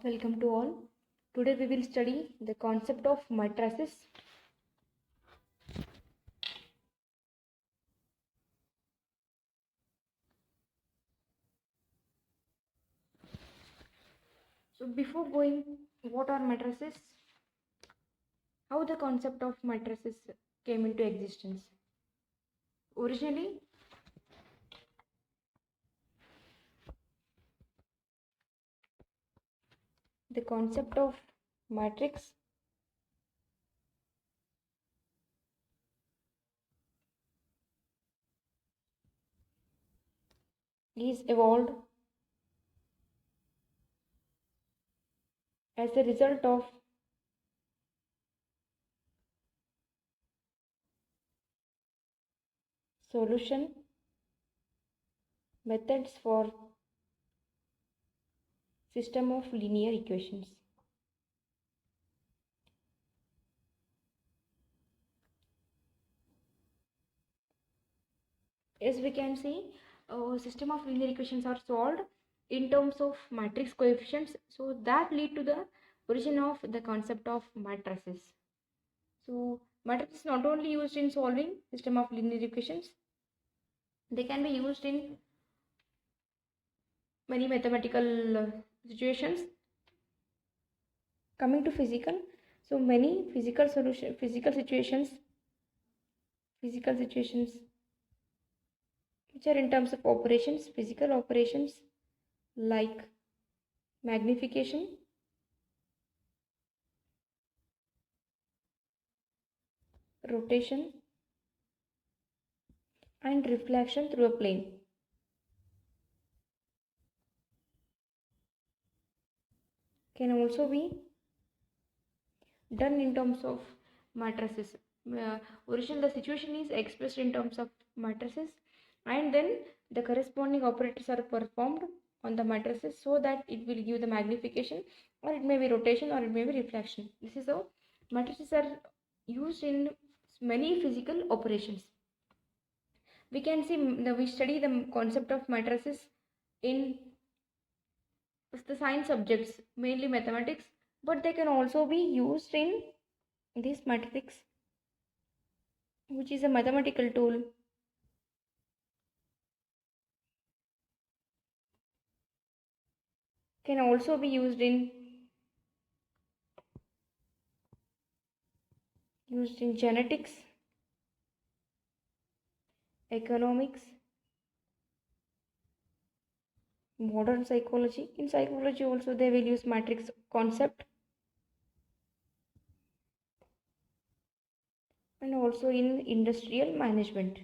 Welcome to all. Today we will study the concept of matrices. So before going, what are matrices? How the concept of matrices came into existence? Originally, the concept of matrix is evolved as a result of solution methods for system of linear equations. As we can see, system of linear equations are solved in terms of matrix coefficients, so that lead to the origin of the concept of matrices. So matrices not only used in solving system of linear equations, they can be used in many mathematical situations. Coming to physical, so many physical situations which are in terms of operations, physical operations like magnification, rotation, and reflection through a plane can also be done in terms of matrices. Originally, the situation is expressed in terms of matrices, and then the corresponding operators are performed on the matrices so that it will give the magnification, or it may be rotation, or it may be reflection. This is how matrices are used in many physical operations. We can see we study the concept of matrices in the science subjects, mainly mathematics, but they can also be used in this matrix, which is a mathematical tool. Can also be used in genetics, economics, modern psychology. In psychology also they will use matrix concept, and also in industrial management.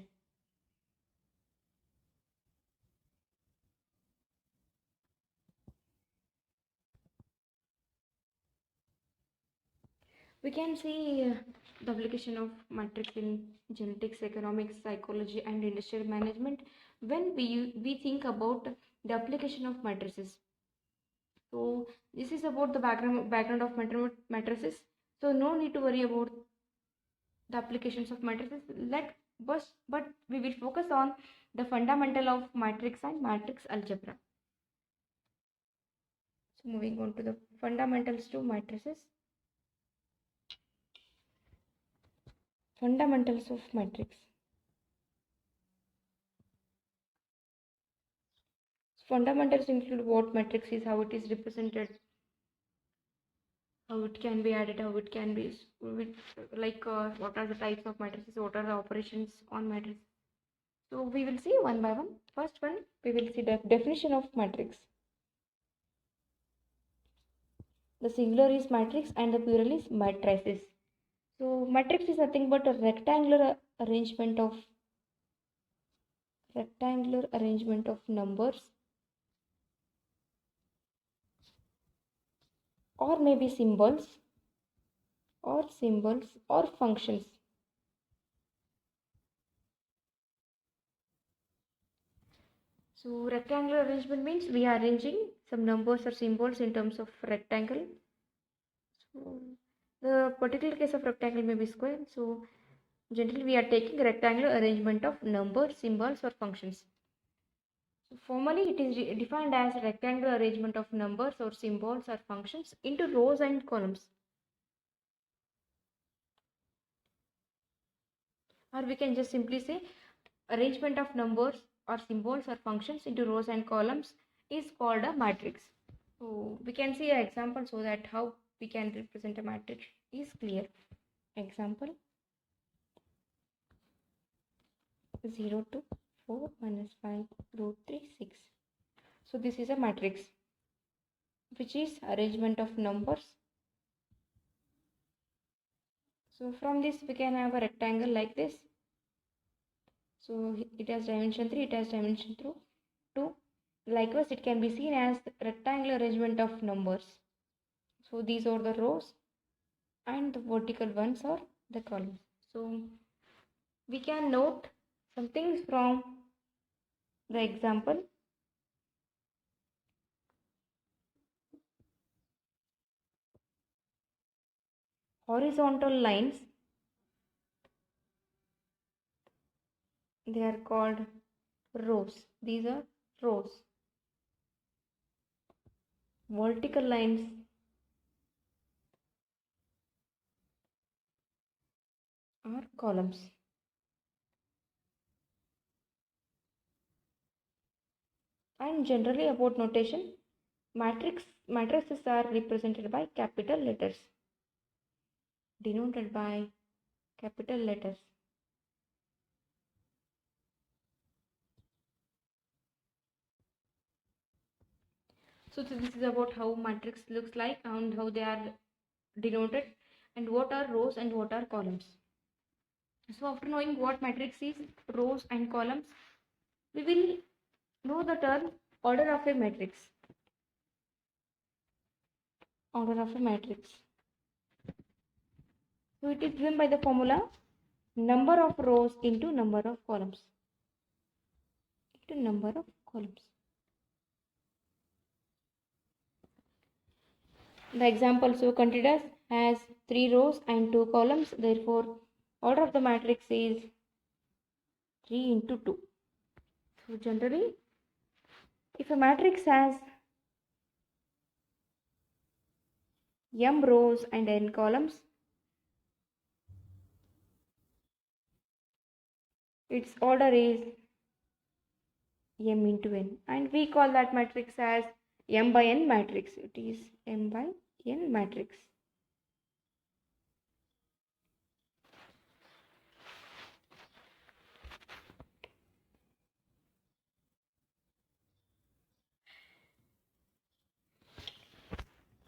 We can see the application of matrix in genetics, economics, psychology, and industrial management when we think about the application of matrices. So this is about the background of matrices. So no need to worry about the applications of matrices. But we will focus on the fundamental of matrix and matrix algebra. So moving on to the fundamentals to matrices. Fundamentals of matrix. Fundamentals include what matrix is, how it is represented, how it can be added, how it can be what are the types of matrices, what are the operations on matrix. So we will see one by one. First one, we will see the definition of matrix. The singular is matrix and the plural is matrices. So matrix is nothing but a rectangular arrangement of numbers, or maybe symbols or functions. So rectangular arrangement means we are arranging some numbers or symbols in terms of rectangle. So the particular case of rectangle may be square. So generally we are taking rectangular arrangement of numbers, symbols or functions. So formally, it is defined as a rectangular arrangement of numbers or symbols or functions into rows and columns. Or we can just simply say arrangement of numbers or symbols or functions into rows and columns is called a matrix. So we can see an example so that how we can represent a matrix is clear. Example 0 to 4 minus 5 root 3 6. So this is a matrix which is arrangement of numbers. So from this we can have a rectangle like this. So it has dimension 3, it has dimension 2. Likewise, it can be seen as rectangular arrangement of numbers. So these are the rows and the vertical ones are the columns. So we can note some things from the example. Horizontal lines, they are called rows. These are rows. Vertical lines are columns. And generally about notation, matrices are represented by capital letters, denoted by capital letters. So this is about how matrix looks like and how they are denoted and what are rows and what are columns. So after knowing what matrix is, rows and columns, we will know the term order of a matrix. Order of a matrix. So it is given by the formula number of rows into number of columns. Into number of columns. The example so considers has 3 rows and 2 columns. Therefore, order of the matrix is 3 into 2. So generally, if a matrix has m rows and n columns, its order is m into n, and we call that matrix as m by n matrix. It is m by n matrix.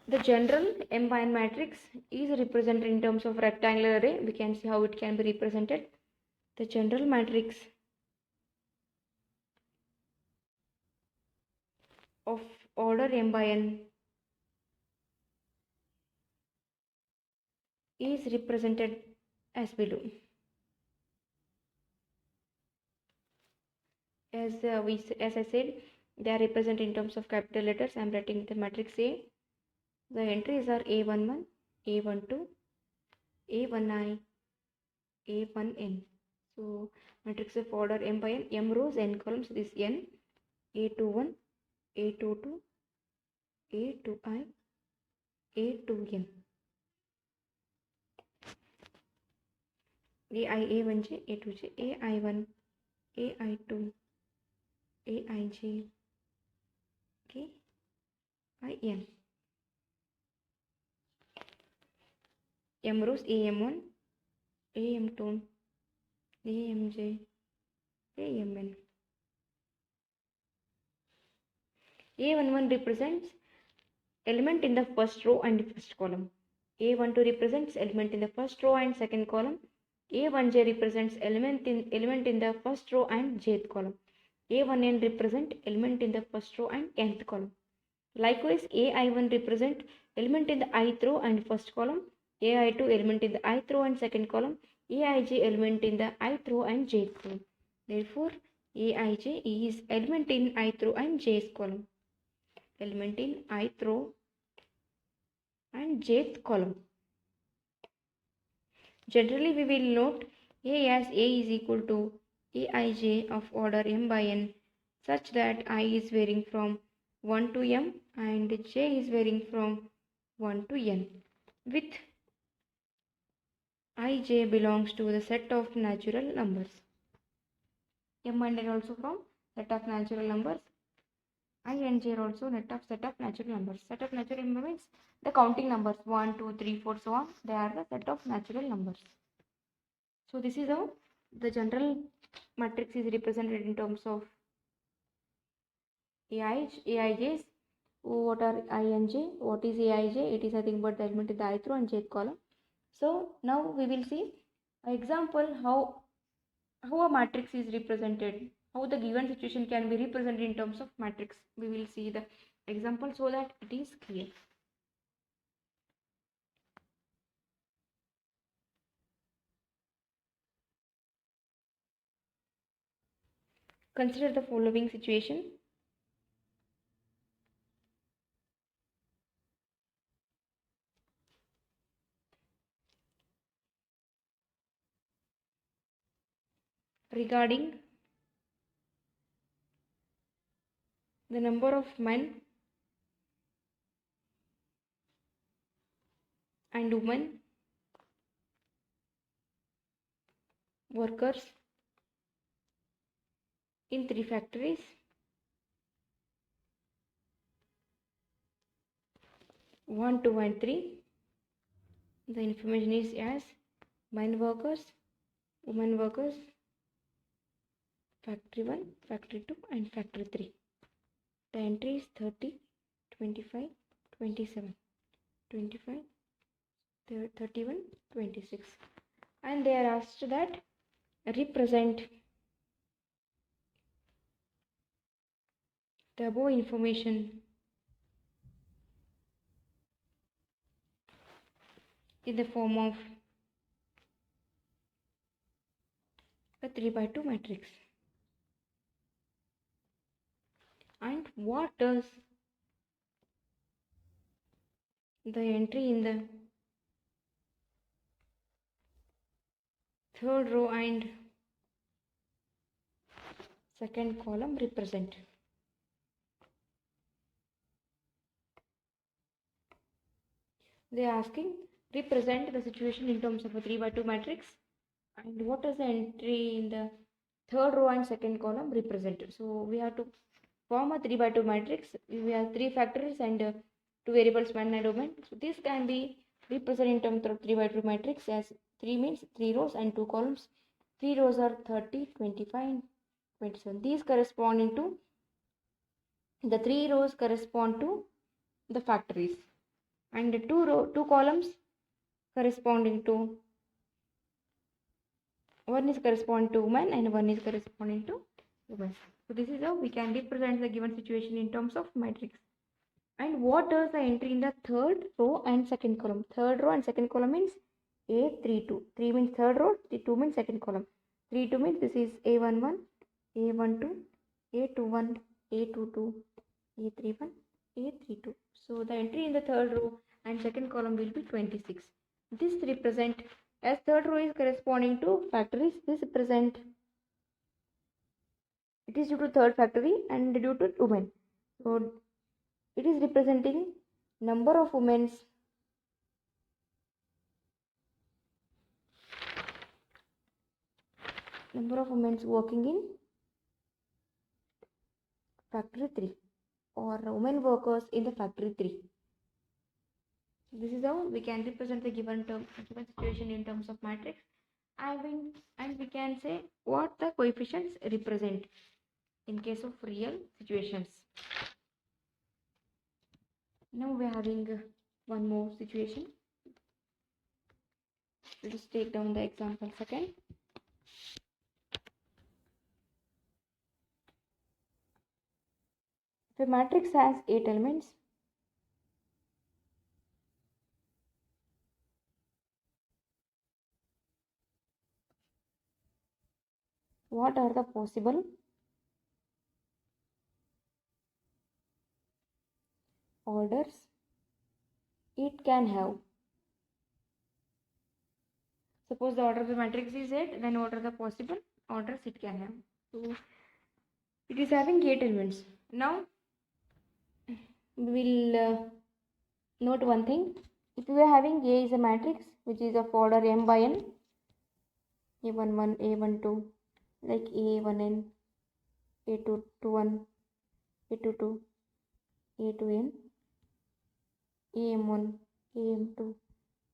The general m by n matrix is represented in terms of rectangular array. We can see how it can be represented. The general matrix of order m by n is represented as below. As I said, they are represented in terms of capital letters. I am writing the matrix A. The entries are A11, A12, A1I, A1n. So matrix of order m by n, m rows, n columns. This n, A21, A22, A2I, A2n. AI, A1j, A2j, AI1, AI2, AIJ, AIN. M rows AM1, AM2, AMJ, AMN. A11 represents element in the first row and first column. A12 represents element in the first row and second column. A1j represents element in the first row and jth column. A1n represent element in the first row and nth column. Likewise, AI1 represent element in the ith row and first column. AI2 element in the ith row and second column. AIJ element in the ith row and jth column. Therefore, AIJ is element in ith row and jth column. Element in ith row and jth column. Generally, we will note A as A is equal to Aij of order m by n such that I is varying from 1 to m and j is varying from 1 to n, with ij belongs to the set of natural numbers. M and n also from set of natural numbers. I and j are also set of natural numbers. Set of natural numbers means the counting numbers 1, 2, 3, 4, so on. They are the set of natural numbers. So this is how the general matrix is represented in terms of AIJs. What are I and j? What is AIJ? It is nothing but the element in the ith row and jth column. So now we will see an example how a matrix is represented, how the given situation can be represented in terms of matrix. We will see the example so that it is clear. Consider the following situation. Regarding the number of men and women workers in 3 factories, 1, 2 and 3. The information is as men workers, women workers, factory 1, factory 2 and factory 3. The entry is 30, 25, 27, 25, 31, 26. And they are asked that represent the above information in the form of a 3 by 2 matrix. And what does the entry in the third row and second column represent? They are asking represent the situation in terms of a 3 by 2 matrix, and what does the entry in the third row and second column represent. So we have to form a 3 by 2 matrix. We have 3 factors and 2 variables men and women. So this can be represented in terms of 3 by 2 matrix as 3 means 3 rows and 2 columns. 3 rows are 30, 25 and 27. These corresponding to the 3 rows correspond to the factories, and the 2 columns corresponding to, one is corresponding to women and one is corresponding to women. So this is how we can represent the given situation in terms of matrix. And what does the entry in the third row and second column? Third row and second column means A32. 3 means third row, 2 means second column. 32 means this is A11, A12, A21, A22, A31, A32. So the entry in the third row and second column will be 26. This represent, as third row is corresponding to factories, this represent, it is due to third factory and due to women. So it is representing number of women working in factory 3 or women workers in the factory 3. This is how we can represent the given situation in terms of matrix. And we can say what the coefficients represent in case of real situations. Now we are having one more situation. Let us take down the example second. If a matrix has 8 elements, what are the possible orders it can have? Suppose the order of the matrix is 8, then what are the possible orders it can have? So It is having 8 elements. Now we will note one thing. If we are having A is a matrix which is of order m by n, a11, a12, like a1n, a21, a22, a2n, am1, am2,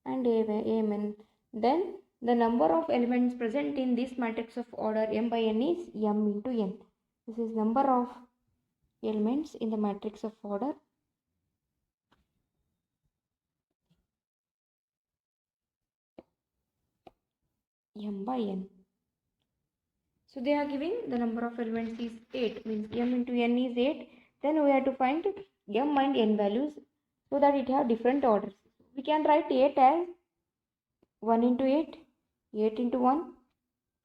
and amn, then the number of elements present in this matrix of order m by n is m into n. This is number of elements in the matrix of order m by n. So they are giving the number of elements is 8, means m into n is 8. Then we have to find m and n values so that it have different orders. We can write 8 as 1 into 8, 8 into 1,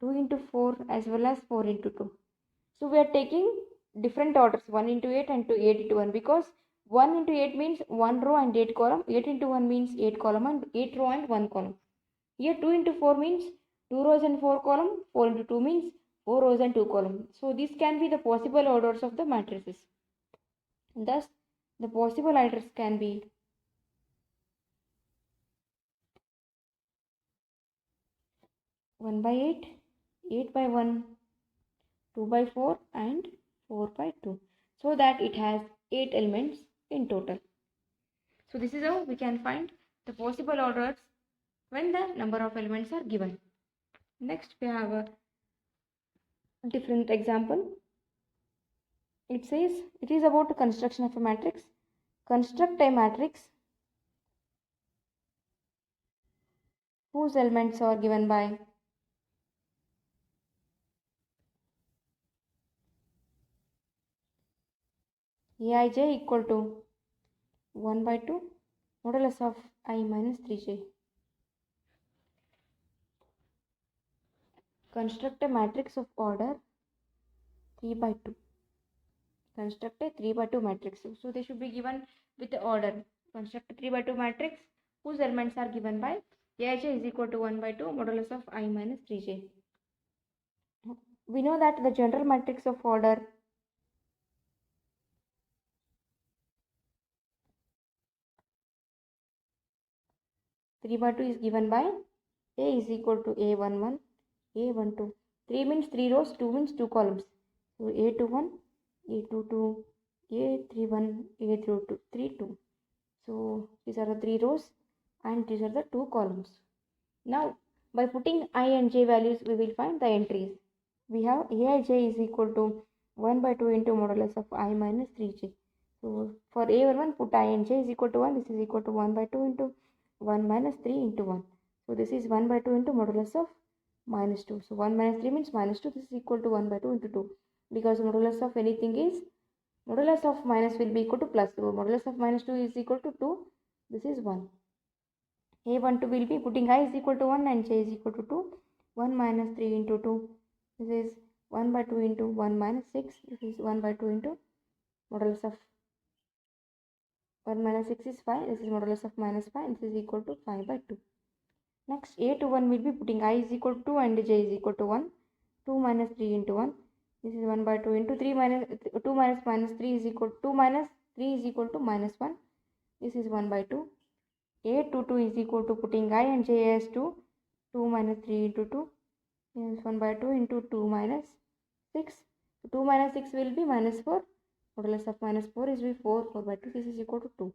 2 into 4, as well as 4 into 2. So we are taking different orders, 1 into 8 and 8 into 1, because 1 into 8 means 1 row and 8 column, 8 into 1 means 8 column and 8 row and 1 column. Here 2 into 4 means 2 rows and 4 column, 4 into 2 means 4 rows and 2 column. So this can be the possible orders of the matrices. Thus the possible orders can be 1 by 8, 8 by 1, 2 by 4 and 4 by 2. So that it has 8 elements in total. So this is how we can find the possible orders when the number of elements are given. Next we have a different example. It says it is about the construction of a matrix. Construct a matrix whose elements are given by Aij equal to 1 by 2 modulus of I minus 3j. Construct a matrix of order 3 by 2. Construct a 3 by 2 matrix. So they should be given with the order. Construct a 3 by 2 matrix whose elements are given by Aij is equal to 1 by 2 modulus of I minus 3j. We know that the general matrix of order 3 by 2 is given by A is equal to A11, A12. 3 means 3 rows, 2 means 2 columns. So A21, A22, A31, A32. So these are the 3 rows and these are the 2 columns. Now by putting I and j values we will find the entries. We have Aij is equal to 1 by 2 into modulus of I minus 3j. So for A11 put I and j is equal to 1. This is equal to 1 by 2 into 1 minus 3 into 1. So this is 1 by 2 into modulus of minus 2. So 1 minus 3 means minus 2. This is equal to 1 by 2 into 2. Because modulus of anything is, modulus of minus will be equal to plus. So modulus of minus 2 is equal to 2. This is 1. A12 will be putting I is equal to 1 and j is equal to 2. 1 minus 3 into 2. This is 1 by 2 into 1 minus 6. This is 1 by 2 into modulus of 1 minus 6 is 5. This is modulus of minus 5. This is equal to 5 by 2. Next A21 will be putting I is equal to 2 and j is equal to 1. 2 minus 3 into 1. This is 1 by 2 into 3 minus 2 minus minus 3 is equal to 2 minus 3 is equal to minus 1. This is 1 by 2. A22 is equal to putting I and j as 2. 2 minus 3 into 2. This is 1 by 2 into 2 minus 6. So 2 minus 6 will be minus 4. Modulus of minus 4 is 4. 4 by 2. This is equal to 2.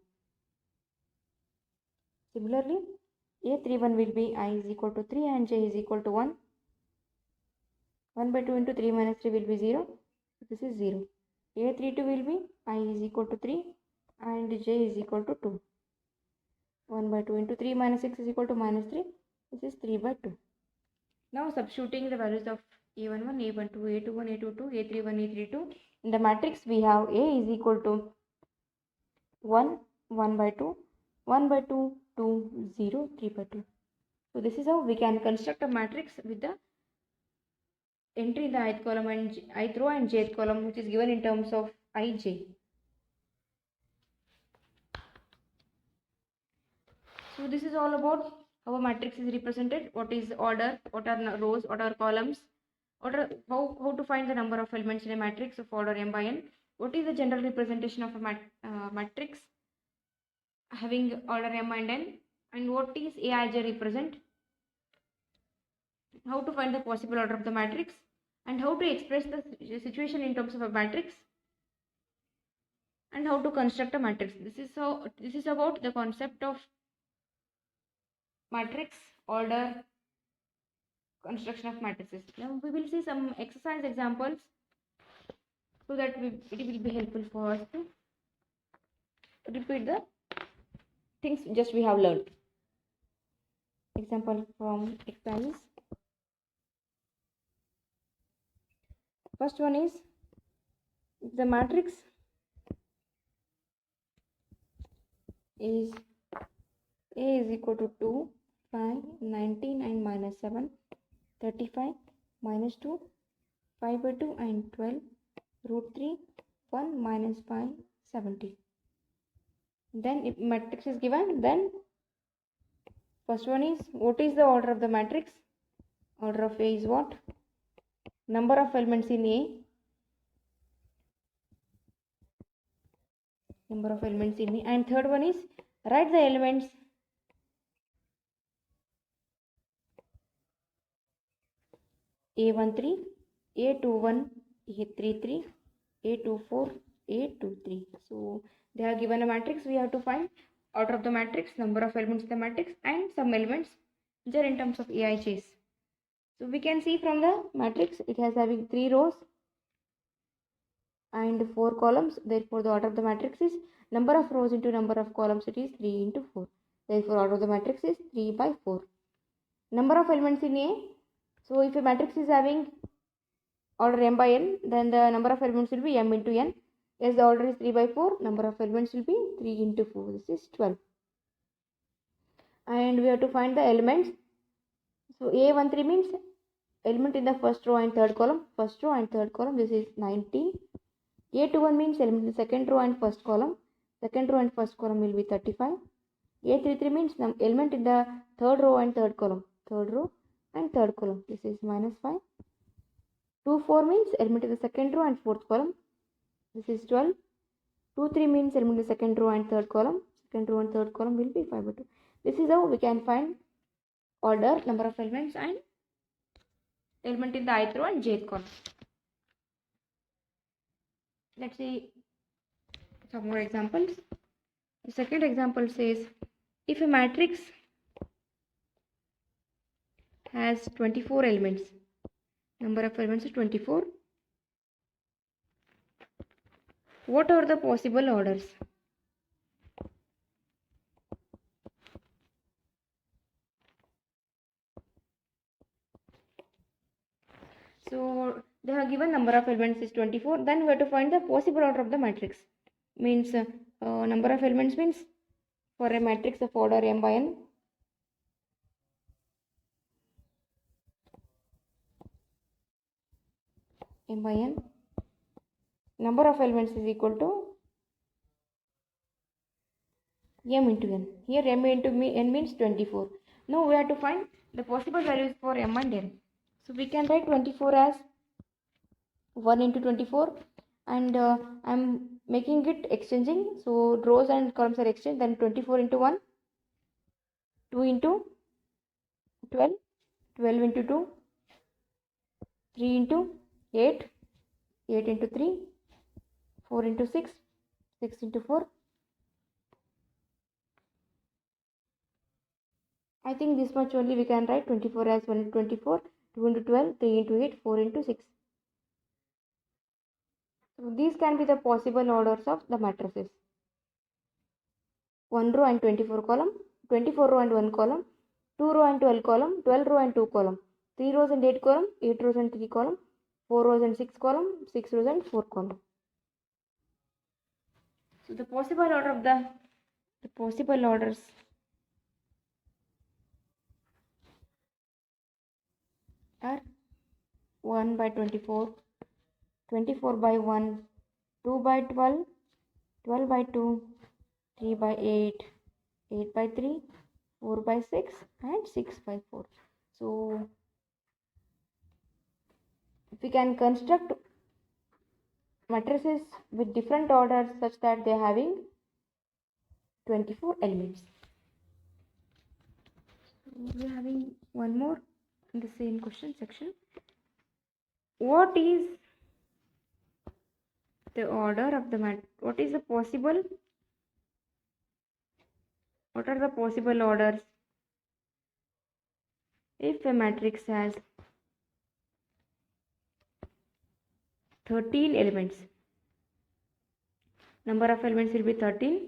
Similarly, A31 will be I is equal to 3 and j is equal to 1. 1 by 2 into 3 minus 3 will be 0. So this is 0. A32 will be I is equal to 3 and j is equal to 2. 1 by 2 into 3 minus 6 is equal to minus 3. This is 3 by 2. Now substituting the values of A11, A12, A21, A22, A31, A32. In the matrix we have A is equal to 1, 1 by 2, 1 by 2, 2, 0, 3 by 2. So this is how we can construct a matrix with the entry in the ith column and ith row and jth column, which is given in terms of ij. So this is all about how a matrix is represented, what is order, what are rows, what are columns, How to find the number of elements in a matrix of order m by n? What is the general representation of a matrix having order m and n? And what is Aij represent? How to find the possible order of the matrix? And how to express the situation in terms of a matrix? And how to construct a matrix? This is about the concept of matrix, order, construction of matrices. Now we will see some exercise examples so that it will be helpful for us to repeat the things just we have learned. Example from exercises. First one is the matrix is A is equal to 2, 5, 19 and minus 7, 35, minus 2, 5 by 2 and 12, root 3, 1 minus 5, 70. Then if matrix is given, then first one is, what is the order of the matrix? Order of A is what? Number of elements in A. Number of elements in A. And third one is, write the elements A13, A21, A33, A24, A23. So they are given a matrix. We have to find order of the matrix, number of elements in the matrix, and some elements which are in terms of Aij's. So we can see from the matrix it has having 3 rows and 4 columns. Therefore the order of the matrix is number of rows into number of columns, it is 3 into 4. Therefore order of the matrix is 3 by 4. Number of elements in A. So if a matrix is having order m by n, then the number of elements will be m into n. As the order is 3 by 4, number of elements will be 3 into 4. This is 12. And we have to find the elements. So A13 means element in the first row and third column. First row and third column, this is 19. A21 means element in the second row and first column. Second row and first column will be 35. A33 means element in the third row and third column. Third row and third column. This is minus 5. 24 means element in the second row and fourth column. This is 12. 23 means element in the second row and third column. Second row and third column will be 5 by 2. This is how we can find order, number of elements, and element in the ith row and jth column. Let's see some more examples. The second example says, if a matrix has 24 elements, number of elements is 24, what are the possible orders? So they have given number of elements is 24. Then we have to find the possible order of the matrix. Means number of elements means for a matrix of order m by n, number of elements is equal to m into n. Here m into n means 24. Now we have to find the possible values for m and n. So we can write 24 as 1 into 24, and I am making it exchanging. So rows and columns are exchanged. Then 24 into 1, 2 into 12, 12 into 2, 3 into 8, 8 into 3, 4 into 6, 6 into 4. I think this much only we can write 24 as 1 into 24, 2 into 12, 3 into 8, 4 into 6. So these can be the possible orders of the matrices. 1 row and 24 column, 24 row and 1 column, 2 row and 12 column, 12 row and 2 column, 3 rows and 8 column, 8 rows and 3 column, 4 rows and 6 column, 6 rows and 4 column. So the possible order of the possible orders are 1 by 24, 24 by 1, 2 by 12, 12 by 2, 3 by 8, 8 by 3, 4 by 6 and 6 by 4. So If we can construct matrices with different orders such that they are having 24 elements. We are having one more in the same question section. What is the order of the what are the possible orders if a matrix has 13 elements? Number of elements will be 13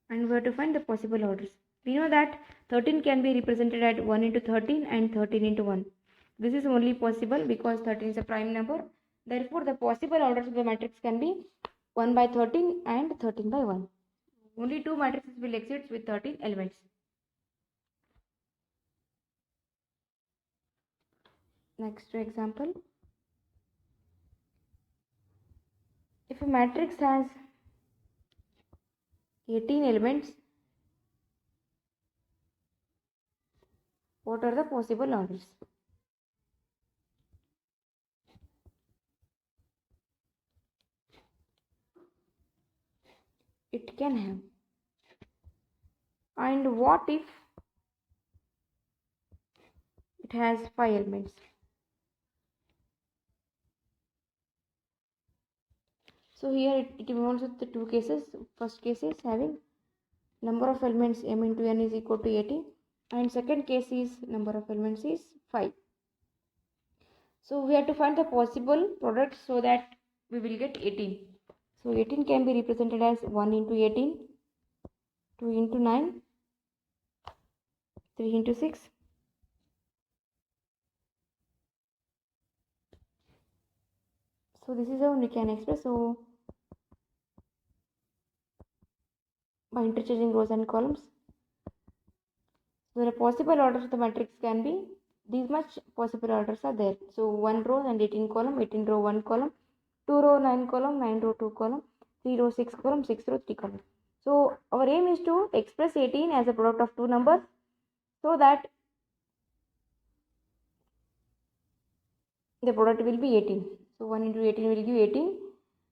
and we have to find the possible orders. We know that 13 can be represented at 1 into 13 and 13 into 1. This is only possible because 13 is a prime number. Therefore, the possible orders of the matrix can be 1 by 13 and 13 by 1. Only two matrices will exist with 13 elements. Next example. If a matrix has 18 elements, what are the possible orders? It can have. And what if it has 5 elements? So here it involves with the two cases. First case is having number of elements m into n is equal to 18 and second case is number of elements is 5. So we have to find the possible product so that we will get 18. So 18 can be represented as 1 into 18, 2 into 9, 3 into 6, so this is how we can express. So by interchanging rows and columns, so the possible orders of the matrix can be these much possible orders are there. So 1 row and 18 column, 18 row 1 column, 2 row 9 column, 9 row 2 column, 3 row 6 column, 6 row 3 column. So our aim is to express 18 as a product of two numbers so that the product will be 18. So 1 into 18 will give 18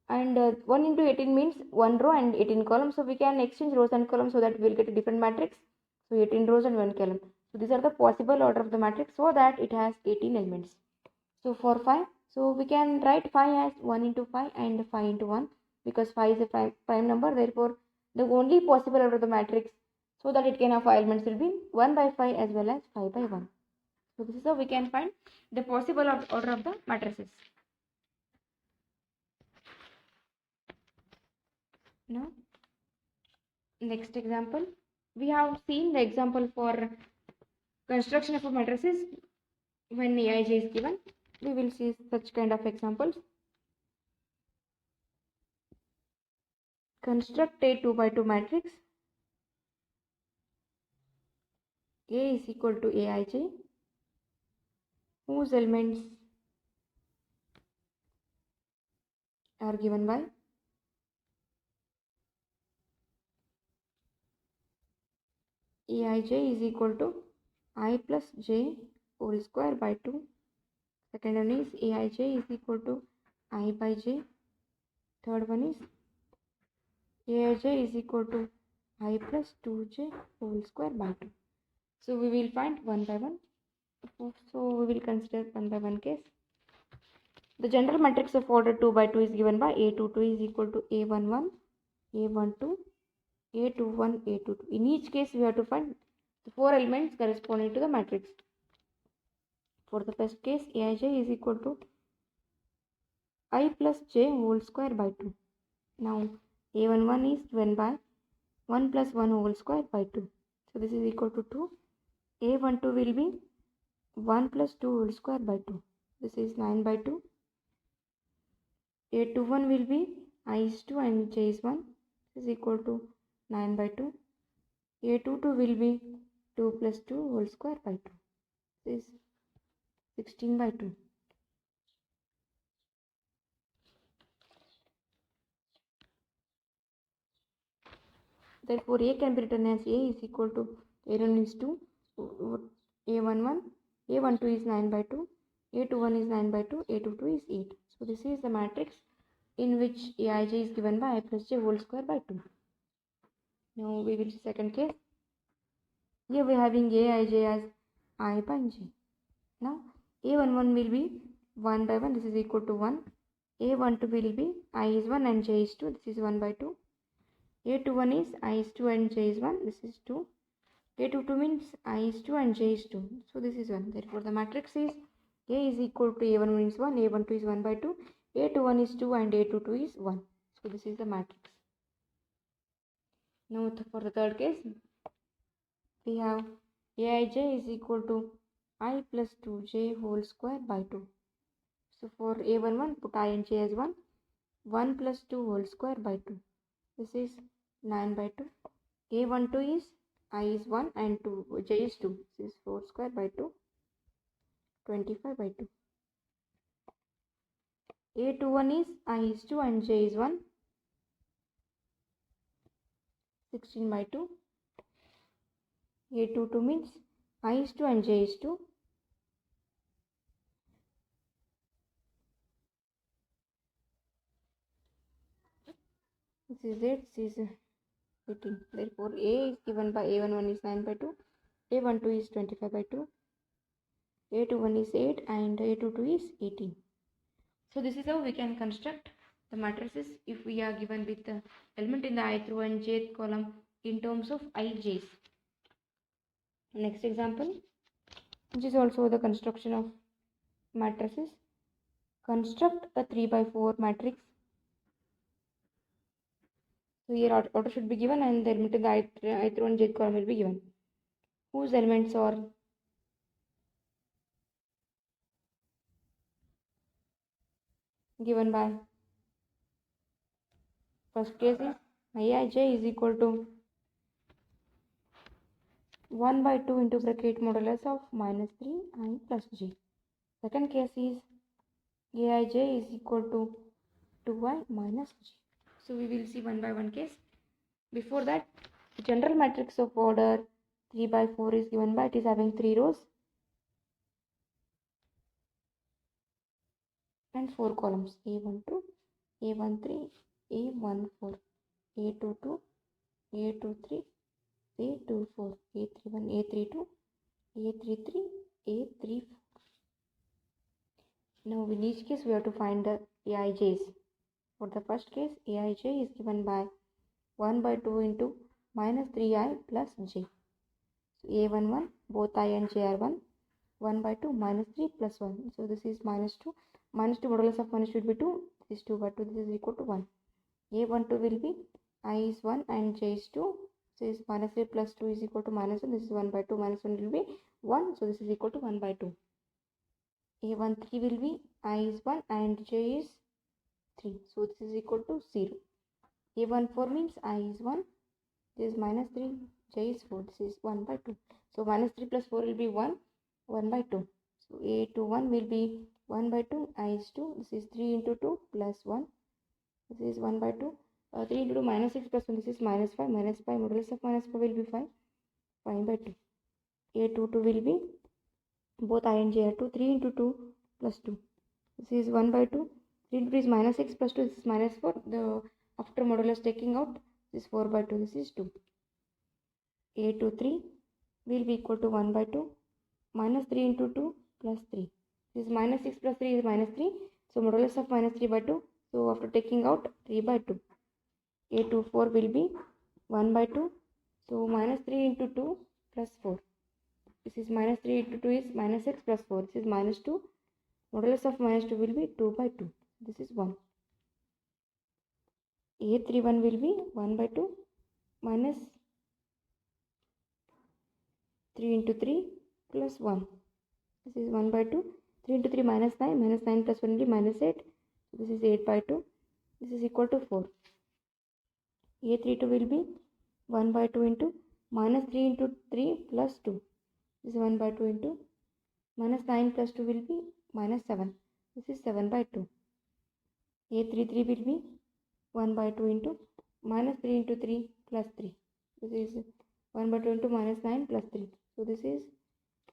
and 1 into 18 means 1 row and 18 columns. So we can exchange rows and columns so that we will get a different matrix. So 18 rows and 1 column. So these are the possible order of the matrix so that it has 18 elements. So for 5, so we can write 5 as 1 into 5 and 5 into 1 because 5 is a prime number. Therefore, the only possible order of the matrix so that it can have 5 elements will be 1 by 5 as well as 5 by 1. So this is how we can find the possible order of the matrices. Now, next example. We have seen the example for construction of a matrices when Aij is given. We will see such kind of examples. Construct a 2 by 2 matrix. A is equal to Aij, whose elements are given by Aij is equal to I plus j whole square by 2. Second one is Aij is equal to I by j. Third one is Aij is equal to I plus 2j whole square by 2. So we will find one by one. So we will consider one by one case. The general matrix of order 2 by 2 is given by A22 is equal to A11, A12, A21, A22. In each case, we have to find the 4 elements corresponding to the matrix. For the first case, Aij is equal to I plus j whole square by 2. Now, A11 is given by 1 plus 1 whole square by 2. So, this is equal to 2. A12 will be 1 plus 2 whole square by 2. This is 9 by 2. A21 will be I is 2 and j is 1. This is equal to 9 by 2. A22 will be 2 plus 2 whole square by 2. This is 16 by 2. Therefore, A can be written as A is equal to A1 is 2, A11, A12 is 9 by 2, A21 is 9 by 2, A22 is 8. So this is the matrix in which Aij is given by I plus j whole square by 2. Now we will see second case. Here we are having Aij as I by j. Now A11 will be 1 by 1, this is equal to 1. A12 will be I is 1 and j is 2, this is 1 by 2. A21 is I is 2 and j is 1, this is 2. A22 means I is 2 and j is 2, so this is 1. Therefore the matrix is A is equal to A11 is 1, A12 is 1 by 2, A21 is 2 and A22 is 1. So this is the matrix. Now for the third case, we have Aij is equal to I plus 2j whole square by 2. So for A11 put I and j as 1, 1 plus 2 whole square by 2. This is 9 by 2. A12 is I is 1 and 2 j is 2. This is 4 square by 2, 25 by 2. A21 is I is 2 and j is 1, 16 by 2. A22 means I is 2 and j is 2. This is 8, this is 18. Therefore A is given by A11 is 9 by 2, A12 is 25 by 2, A21 is 8 and A22 is 18. So this is how we can construct the matrices if we are given with the element in the ith row and jth column in terms of ij's. Next example, which is also the construction of matrices. Construct a 3 by 4 matrix. So here order should be given and the element in the ith row and jth column will be given, whose elements are given by first case is Aij is equal to 1 by 2 into bracket modulus of minus 3 I plus j. Second case is Aij is equal to 2i minus j. So we will see one by one case. Before that, the general matrix of order 3 by 4 is given by, it is having 3 rows and 4 columns, A12, A13, A14, A22, A23, A24, A31, A32, A33, A34. Now in each case we have to find the Aij's. For the first case, Aij is given by 1 by 2 into minus 3i plus j. So A11, both I and j are 1. 1 by 2 minus 3 plus 1. So this is minus 2. Minus 2 modulus of minus 2 will be 2. This is 2 by 2. This is equal to 1. A12 will be I is 1 and j is 2. So this is minus 3 plus 2 is equal to minus 1. This is 1 by 2. Minus 1 will be 1. So this is equal to 1 by 2. A13 will be I is 1 and j is 3. So this is equal to 0. A14 means I is 1. This is minus 3. J is 4. This is 1 by 2. So minus 3 plus 4 will be 1. 1 by 2. So A21 will be 1 by 2. I is 2. This is 3 into 2 plus 1. This is 1 by 2. 3 into 2 minus 6 plus 1. This is minus 5. Minus 5. Modulus of minus 5 will be 5. 5 by 2. A22 will be both I and j are 2. 3 into 2 plus 2. This is 1 by 2. 3 into 2 is minus 6 plus 2. This is minus 4. The after modulus taking out, this is 4 by 2. This is 2. A23 will be equal to 1 by 2. Minus 3 into 2 plus 3. This is minus 6 plus 3 is minus 3. So modulus of minus 3 by 2. So after taking out 3 by 2. A24 will be 1 by 2. So minus 3 into 2 plus 4. This is minus 3 into 2 is minus 6 plus 4. This is minus 2. Modulus of minus 2 will be 2 by 2. This is 1. A31 will be 1 by 2 minus 3 into 3 plus 1. This is 1 by 2. 3 into 3 minus 9. Minus 9 plus 1 will be minus 8. This is 8 by 2. This is equal to 4. A32 will be 1 by 2 into minus 3 into 3 plus 2. This is 1 by 2 into minus 9 plus 2 will be minus 7. This is 7 by 2. A33 will be 1 by 2 into minus 3 into 3 plus 3. This is 1 by 2 into minus 9 plus 3. So this is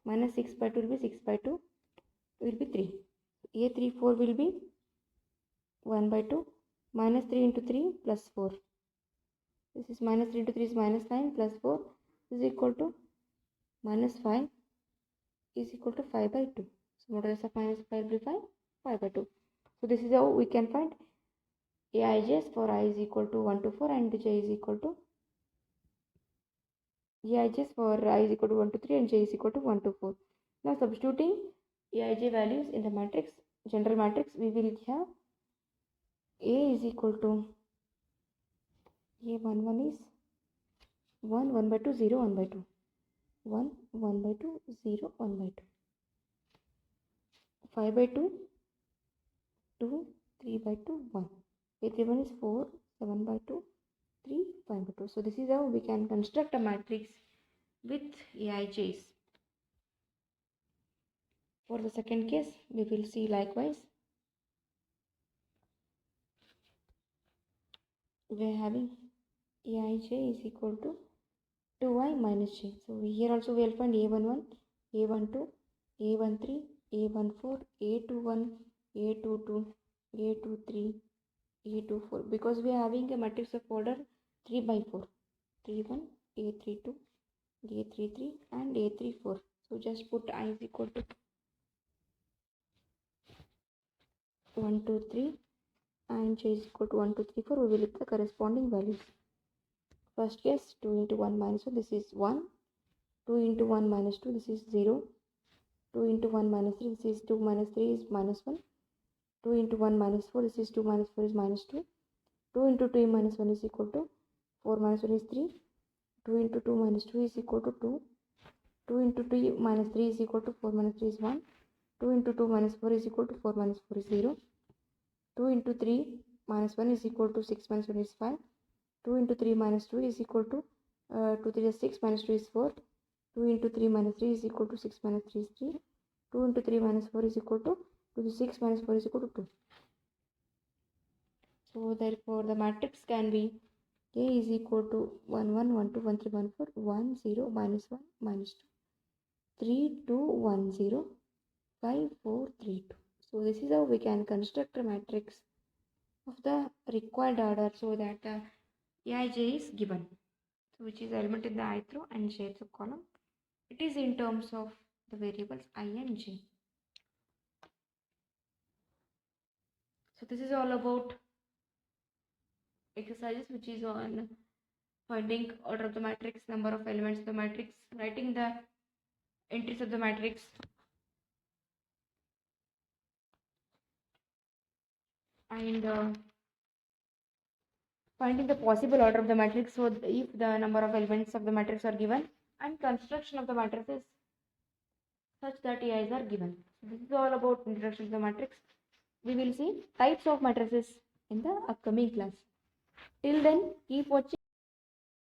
minus 6 by 2 will be 6 by 2. will be 3. A34 will be 1 by 2 minus 3 into 3 plus 4. This is minus 3 into 3 is minus 9 plus 4 is equal to minus 5 is equal to 5 by 2. So modulus of minus 5 will be 5 by 2. So this is how we can find AIJs for I is equal to 1 to 4 and J is equal to AIJs for I is equal to 1 to 3 and J is equal to 1 to 4. Now substituting AIJ values in the matrix, general matrix, we will have A is equal to A11 is 1, 1 by 2, 0, 1 by 2. 1, 1 by 2, 0, 1 by 2. 5 by 2, 2, 3 by 2, 1. A31 is 4, 7 by 2, 3, 5 by 2. So this is how we can construct a matrix with AIJs. For the second case, we will see likewise. We are having Aij is equal to 2i minus j. So here also we will find A11, A12, A13, A14, A21, A22, A23, A24. Because we are having a matrix of order 3 by 4. 31, A32, A33 and A34. So just put I is equal to 1, 2, 3 and j is equal to 1, 2, 3, 4. We will get the corresponding values. First case 2 into 1 minus 1, this is 1. 2 into 1 minus 2, this is 0. 2 into 1 minus 3, this is 2 minus 3 is minus 1. 2 into 1 minus 4, this is 2 minus 4 is minus 2. 2 into 2 minus 1 is equal to 4 minus 1 is 3. 2 into 2 minus 2 is equal to 2. 2 into 2 minus 3 is equal to 4 minus 3 is 1. 2 into 2 minus 4 is equal to 4 minus 4 is 0. 2 into 3 minus 1 is equal to 6 minus 1 is 5. 2 into 3 minus 2 is equal to 2 3 is 6 minus 2 is 4. 2 into 3 minus 3 is equal to 6 minus 3 is 3. 2 into 3 minus 4 is equal to 2 to 6 minus 4 is equal to 2. So therefore the matrix can be A is equal to 1 1 1 2 1 3 1 4 1 0 minus 1 minus 2 3 2 1 0 5 4 3 2. So this is how we can construct a matrix of the required order so that the Aij is given. So which is element in the ith row and jth column. It is in terms of the variables I and j. So this is all about exercises which is on finding order of the matrix, number of elements of the matrix, writing the entries of the matrix, and finding the possible order of the matrix. So if the number of elements of the matrix are given, and construction of the matrices such that AIs are given. So this is all about introduction to the matrix. We will see types of matrices in the upcoming class. Till then, keep watching.